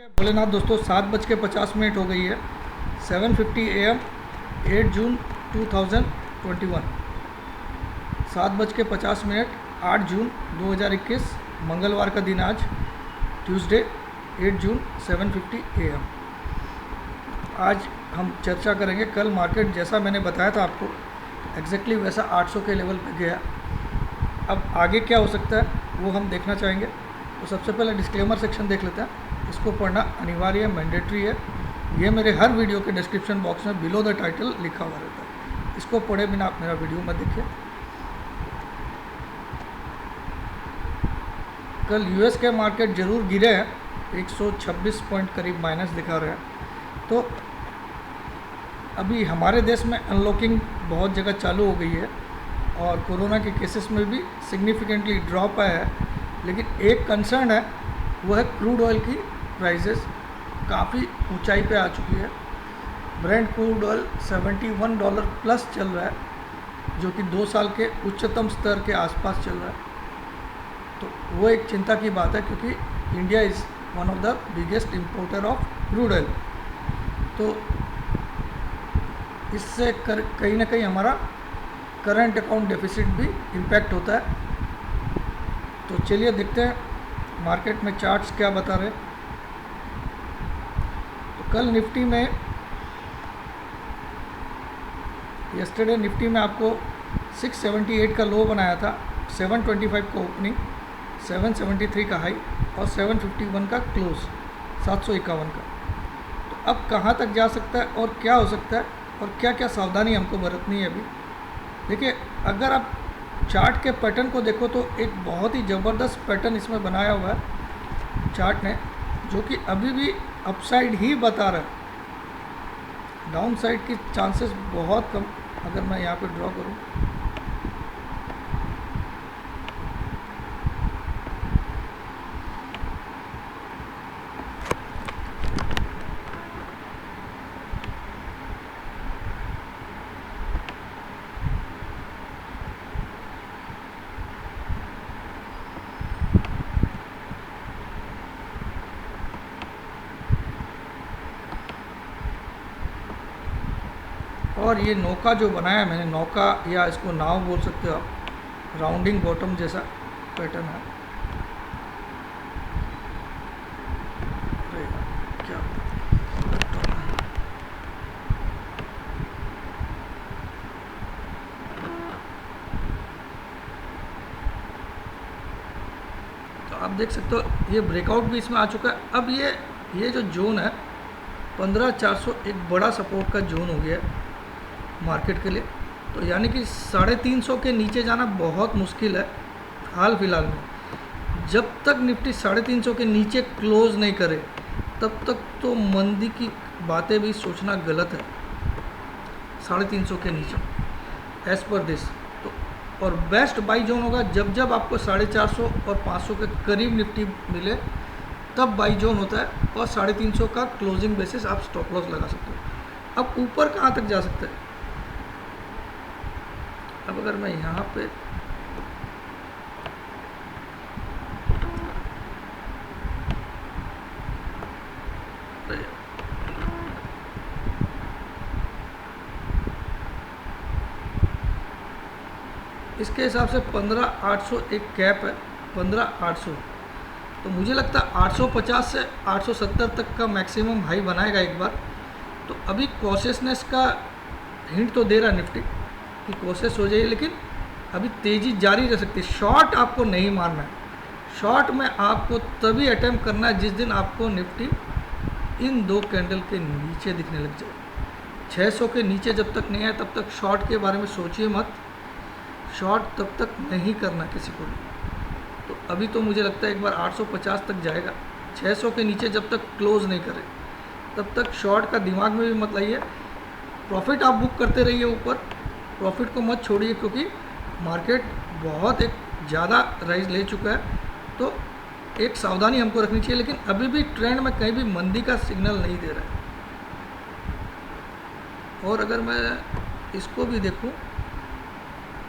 भोलेनाथ दोस्तों, 7:50 हो गई है। 7:50 AM 8 जून 2021। 7:50 8 जून 2021 मंगलवार का दिन आज, ट्यूसडे 8 जून 7:50 AM। आज हम चर्चा करेंगे। कल मार्केट जैसा मैंने बताया था आपको एग्जैक्टली वैसा 800 के लेवल पे गया। अब आगे क्या हो सकता है वो हम देखना चाहेंगे। तो सबसे पहले डिस्क्लेमर सेक्शन देख लेते हैं। इसको पढ़ना अनिवार्य है, मैंडेटरी है। ये मेरे हर वीडियो के डिस्क्रिप्शन बॉक्स में बिलो द टाइटल लिखा हुआ रहता है। इसको पढ़े बिना आप मेरा वीडियो मत देखिए। कल यूएस के मार्केट जरूर गिरे हैं, 126 पॉइंट करीब माइनस दिखा रहे हैं। तो अभी हमारे देश में अनलॉकिंग बहुत जगह चालू हो गई है और कोरोना के केसेस में भी सिग्निफिकेंटली ड्रॉप आया है। लेकिन एक कंसर्न है, वो है क्रूड ऑयल की प्राइसेस काफ़ी ऊंचाई पे आ चुकी है। ब्रेंट क्रूड ऑयल $71 प्लस चल रहा है, जो कि 2 साल के उच्चतम स्तर के आसपास चल रहा है। तो वो एक चिंता की बात है, क्योंकि India is one of the biggest importer of crude oil. तो इससे कहीं ना कहीं हमारा करंट अकाउंट डेफिसिट भी इम्पैक्ट होता है। तो चलिए देखते हैं मार्केट में चार्ट्स क्या बता रहे हैं। तो कल निफ्टी में, यस्टरडे निफ्टी में आपको 678 का लो बनाया था, 725 का ओपनिंग, 773 का हाई और 751 का क्लोज, 751 का। तो अब कहाँ तक जा सकता है और क्या हो सकता है और क्या क्या सावधानी हमको बरतनी है अभी। देखिए, अगर आप चार्ट के पैटर्न को देखो तो एक बहुत ही ज़बरदस्त पैटर्न इसमें बनाया हुआ है चार्ट ने, जो कि अभी भी अपसाइड ही बता रहा है। डाउन साइड की चांसेस बहुत कम। अगर मैं यहाँ पे ड्रॉ करूँ, और ये नौका जो बनाया है मैंने, नौका या इसको नाव बोल सकते हो आप, राउंडिंग बॉटम जैसा पैटर्न है। अरे क्या तो आप देख सकते हो, ये ब्रेकआउट भी इसमें आ चुका है। अब ये जो जोन है 15,400 एक बड़ा सपोर्ट का जोन हो गया है मार्केट के लिए। तो यानी कि 350 के नीचे जाना बहुत मुश्किल है हाल फिलहाल में। जब तक निफ्टी 350 के नीचे क्लोज नहीं करे तब तक तो मंदी की बातें भी सोचना गलत है। 350 के नीचे एज पर दिस तो, और बेस्ट बाई जोन होगा जब जब आपको 450 और 500 के करीब निफ्टी मिले, तब बाई जोन होता है। और 350 का क्लोजिंग बेसिस आप स्टॉप लॉस लगा सकते हो। अब ऊपर कहाँ तक जा सकता है। अब अगर मैं यहाँ पे इसके हिसाब से 15,800 एक कैप है, 15,800। तो मुझे लगता है 850 से 870 तक का मैक्सिमम हाई बनाएगा एक बार। तो अभी कॉशियसनेस का हिंट तो दे रहा है निफ्टी कि कोशिश हो जाइए, लेकिन अभी तेज़ी जारी रह सकती है। शॉर्ट आपको नहीं मारना है। शॉर्ट में आपको तभी अटैम्प्ट करना है जिस दिन आपको निफ्टी इन 2 कैंडल के नीचे दिखने लग जाए। 600 के नीचे जब तक नहीं आए तब तक शॉर्ट के बारे में सोचिए मत। शॉर्ट तब तक नहीं करना किसी को भी। तो अभी तो मुझे लगता है एक बार 850 तक जाएगा। 600 के नीचे जब तक क्लोज नहीं करे तब तक शॉर्ट का दिमाग में भी मत लाइए। प्रॉफिट आप बुक करते रहिए ऊपर, प्रॉफिट को मत छोड़िए, क्योंकि मार्केट बहुत एक ज़्यादा राइज ले चुका है। तो एक सावधानी हमको रखनी चाहिए, लेकिन अभी भी ट्रेंड में कहीं भी मंदी का सिग्नल नहीं दे रहा है। और अगर मैं इसको भी देखूं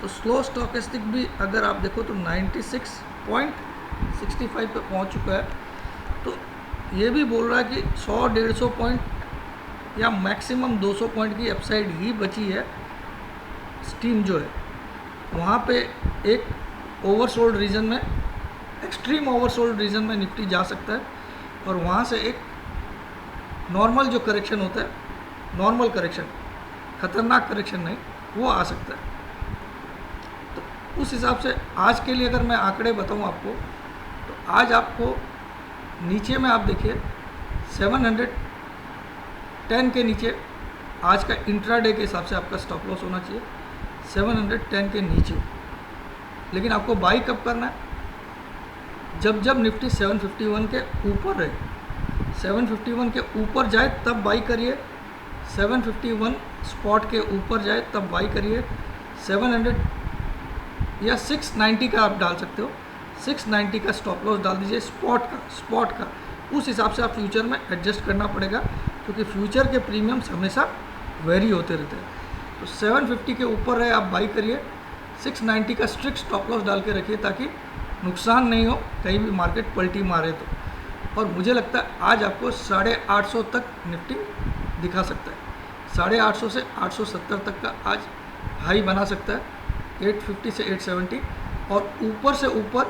तो स्लो स्टॉकेस्टिक भी अगर आप देखो तो 96.65 पे पहुंच चुका है। तो ये भी बोल रहा है कि 100-150 पॉइंट या मैक्सिमम 200 पॉइंट की अपसाइड ही बची है। स्टीम जो है वहाँ पे एक ओवरसोल्ड रीजन में, एक्सट्रीम ओवरसोल्ड रीजन में निफ्टी जा सकता है और वहाँ से एक नॉर्मल जो करेक्शन होता है, नॉर्मल करेक्शन, खतरनाक करेक्शन नहीं, वो आ सकता है। तो उस हिसाब से आज के लिए अगर मैं आंकड़े बताऊँ आपको, तो आज आपको नीचे में आप देखिए 710 के नीचे आज का इंट्राडे के हिसाब से आपका स्टॉप लॉस होना चाहिए 710 के नीचे। लेकिन आपको बाई कब करना है? जब निफ्टी 751 के ऊपर रहे, 751 के ऊपर जाए तब बाई करिए, 751 स्पॉट के ऊपर जाए तब बाई करिए। 700 या 690 का आप डाल सकते हो, 690 का स्टॉप लॉस डाल दीजिए स्पॉट का। उस हिसाब से आप फ्यूचर में एडजस्ट करना पड़ेगा, क्योंकि फ्यूचर के प्रीमियम्स हमेशा वेरी होते रहते हैं। तो 750 के ऊपर रहे आप बाई करिए, 690 का स्ट्रिक्ट स्टॉप लॉस डाल के रखिए ताकि नुकसान नहीं हो कहीं भी मार्केट पलटी मारे तो। और मुझे लगता है आज आपको 850 तक निफ्टी दिखा सकता है, 850 से 870 तक का आज हाई बना सकता है, 850 से 870, और ऊपर से ऊपर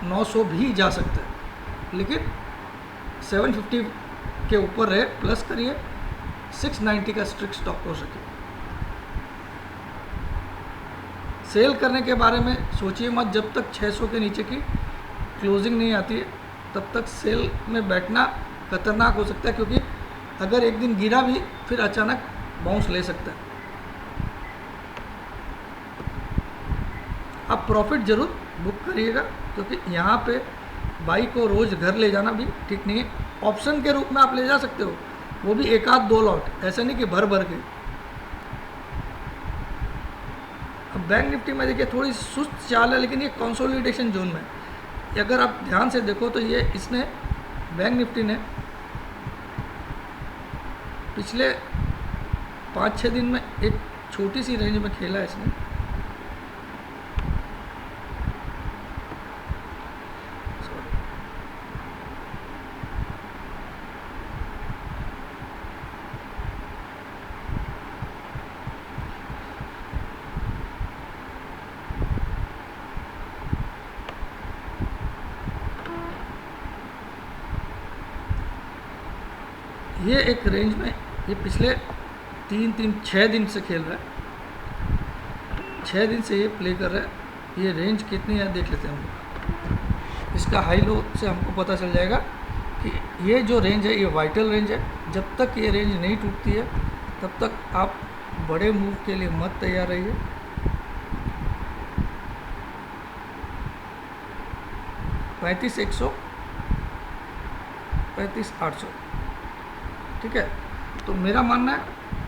900 भी जा सकता है। लेकिन 750 के ऊपर रहे, प्लस करिए, 690 का स्ट्रिक्ट स्टॉप लॉस रखिए। सेल करने के बारे में सोचिए मत, जब तक 600 के नीचे की क्लोजिंग नहीं आती है तब तक सेल में बैठना खतरनाक हो सकता है, क्योंकि अगर एक दिन गिरा भी फिर अचानक बाउंस ले सकता है। आप प्रॉफिट ज़रूर बुक करिएगा, क्योंकि यहाँ पे बाई को रोज़ घर ले जाना भी ठीक नहीं है। ऑप्शन के रूप में आप ले जा सकते हो, वो भी एक आध 2 लॉट, ऐसा नहीं कि भर के। अब बैंक निफ्टी में देखिए थोड़ी सुस्त चाल है, लेकिन ये कंसोलिडेशन जोन में है। अगर आप ध्यान से देखो तो ये इसने, बैंक निफ्टी ने पिछले 5-6 दिन में एक छोटी सी रेंज में खेला है इसने। ये एक रेंज में, ये पिछले 6 दिन से खेल रहा है, 6 दिन से ये प्ले कर रहा है। ये रेंज कितनी है देख लेते हैं हम लोग। इसका हाई लो से हमको पता चल जाएगा कि ये जो रेंज है ये वाइटल रेंज है। जब तक ये रेंज नहीं टूटती है तब तक आप बड़े मूव के लिए मत तैयार रहिए। $35,100, $35,800, ठीक है। तो मेरा मानना है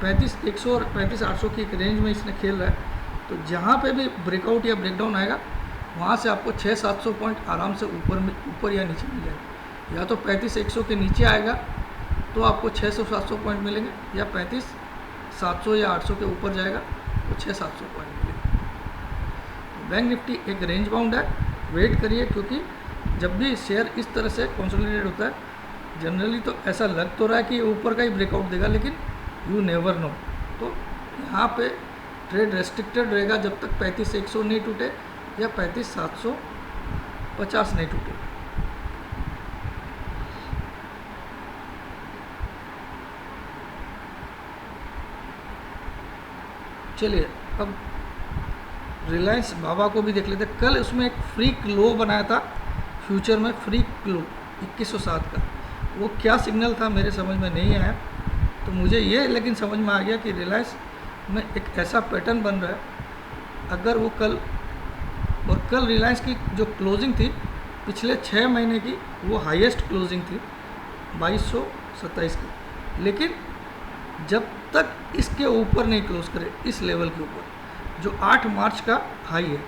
35,100 और 35,800 की एक रेंज में इसने खेल रहा है। तो जहाँ पे भी ब्रेकआउट या ब्रेकडाउन आएगा वहाँ से आपको 600-700 पॉइंट आराम से ऊपर या नीचे मिल जाएगा। या तो 35,100 के नीचे आएगा तो आपको 600-700 पॉइंट मिलेंगे, या 35,700 या 800 के ऊपर जाएगा तो 600-700 पॉइंट मिलेंगे। तो बैंक निफ्टी एक रेंज बाउंड है, वेट करिए, क्योंकि जब भी शेयर इस तरह से कंसोलिडेट होता है जनरली तो ऐसा लग तो रहा है कि ऊपर का ही ब्रेकआउट देगा, लेकिन यू नेवर नो। तो यहाँ पे ट्रेड रेस्ट्रिक्टेड रहेगा जब तक 35,100 नहीं टूटे या 35,750 नहीं टूटे। चलिए अब रिलायंस बाबा को भी देख लेते। कल उसमें एक फ्रीक लो बनाया था फ्यूचर में, फ्रीक लो 2107 का। वो क्या सिग्नल था मेरे समझ में नहीं आया। तो मुझे ये लेकिन समझ में आ गया कि रिलायंस में एक ऐसा पैटर्न बन रहा है, अगर वो कल रिलायंस की जो क्लोजिंग थी पिछले 6 महीने की, वो हाईएस्ट क्लोजिंग थी 2227 की, लेकिन जब तक इसके ऊपर नहीं क्लोज करे, इस लेवल के ऊपर जो 8 मार्च का हाई है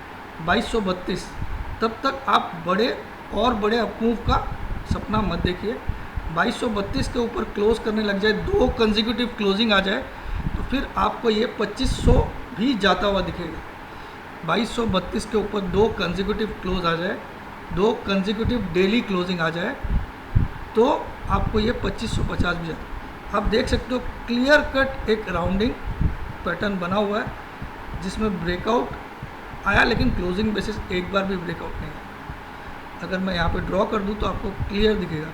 2232, तब तक आप बड़े अपमूव का सपना मत देखिए। 2232 के ऊपर क्लोज करने लग जाए, 2 कंसेक्यूटिव क्लोजिंग आ जाए, तो फिर आपको ये 2500 भी जाता हुआ दिखेगा। 2232 के ऊपर 2 कंसेक्यूटिव क्लोज आ जाए, 2 कंसेक्यूटिव डेली क्लोजिंग आ जाए, तो आपको ये 2550 भी जाता। आप देख सकते हो क्लियर कट एक राउंडिंग पैटर्न बना हुआ है जिसमें ब्रेकआउट आया, लेकिन क्लोजिंग बेसिस एक बार भी ब्रेकआउट नहीं है। अगर मैं यहाँ पे ड्रॉ कर दूँ तो आपको क्लियर दिखेगा,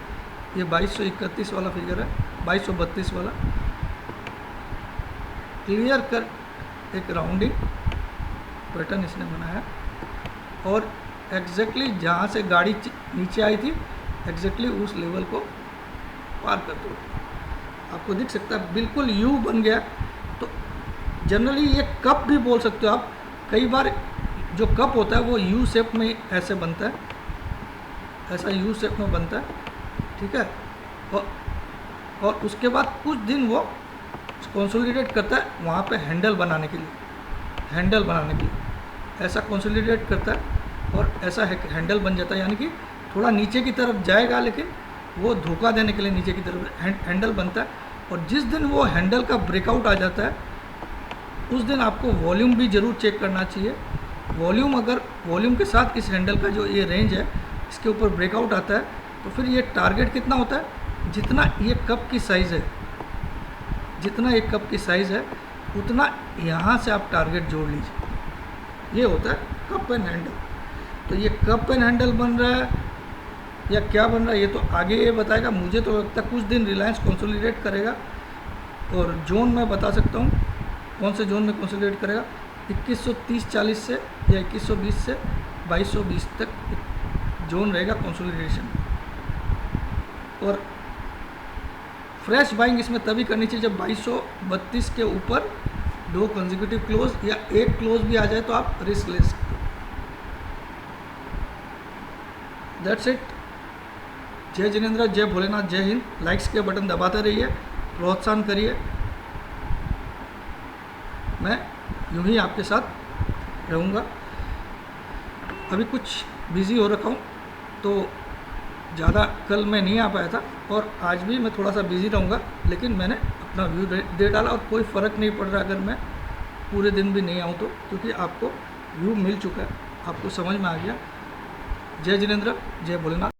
ये 2231 वाला फिगर है, 2232 वाला क्लियर कर एक राउंडिंग पैटर्न इसने बनाया और एग्जैक्टली जहाँ से गाड़ी नीचे आई थी एग्जैक्टली उस लेवल को पार कर दो। आपको दिख सकता है बिल्कुल यू बन गया। तो जनरली ये कप भी बोल सकते हो आप, कई बार जो कप होता है वो यू शेप में ऐसे बनता है, ऐसा यू शेप में बनता है, ठीक है। और उसके बाद कुछ दिन वो कंसोलिडेट करता है वहाँ पे हैंडल बनाने के लिए, ऐसा कंसोलिडेट करता है और ऐसा हैंडल बन जाता है, यानी कि थोड़ा नीचे की तरफ जाएगा लेकिन वो धोखा देने के लिए नीचे की तरफ हैंडल बनता है। और जिस दिन वो हैंडल का ब्रेकआउट आ जाता है उस दिन आपको वॉल्यूम भी ज़रूर चेक करना चाहिए। वॉल्यूम के साथ इस हैंडल का जो ये रेंज है इसके ऊपर ब्रेकआउट आता है तो फिर ये टारगेट कितना होता है, जितना ये कप की साइज़ है, जितना एक कप की साइज़ है उतना यहाँ से आप टारगेट जोड़ लीजिए। ये होता है कप एंड हैंडल। तो ये कप एंड हैंडल बन रहा है या क्या बन रहा है ये तो आगे ये बताएगा। मुझे तो लगता है कुछ दिन रिलायंस कंसोलिडेट करेगा और जोन मैं बता सकता हूँ कौन से जोन में कंसोलिडेट करेगा, 2130-40 से या 2120 से 2220 तक जोन रहेगा कंसोलिडेशन। और फ्रेश बाइंग इसमें तभी करनी चाहिए जब 2232 के ऊपर 2 कंसेक्यूटिव क्लोज या एक क्लोज भी आ जाए तो आप रिस्क ले सकते हो। That's it. जय जिनेंद्र, जय भोलेनाथ, जय हिंद। लाइक्स के बटन दबाते रहिए, प्रोत्साहन करिए। मैं यूं ही आपके साथ रहूँगा। अभी कुछ बिज़ी हो रखा हूँ तो ज़्यादा कल मैं नहीं आ पाया था और आज भी मैं थोड़ा सा बिज़ी रहूँगा, लेकिन मैंने अपना व्यू दे डाला और कोई फ़र्क नहीं पड़ रहा अगर मैं पूरे दिन भी नहीं आऊँ तो, क्योंकि आपको व्यू मिल चुका है, आपको समझ में आ गया। जय जिनेंद्र, जय भोलेनाथ।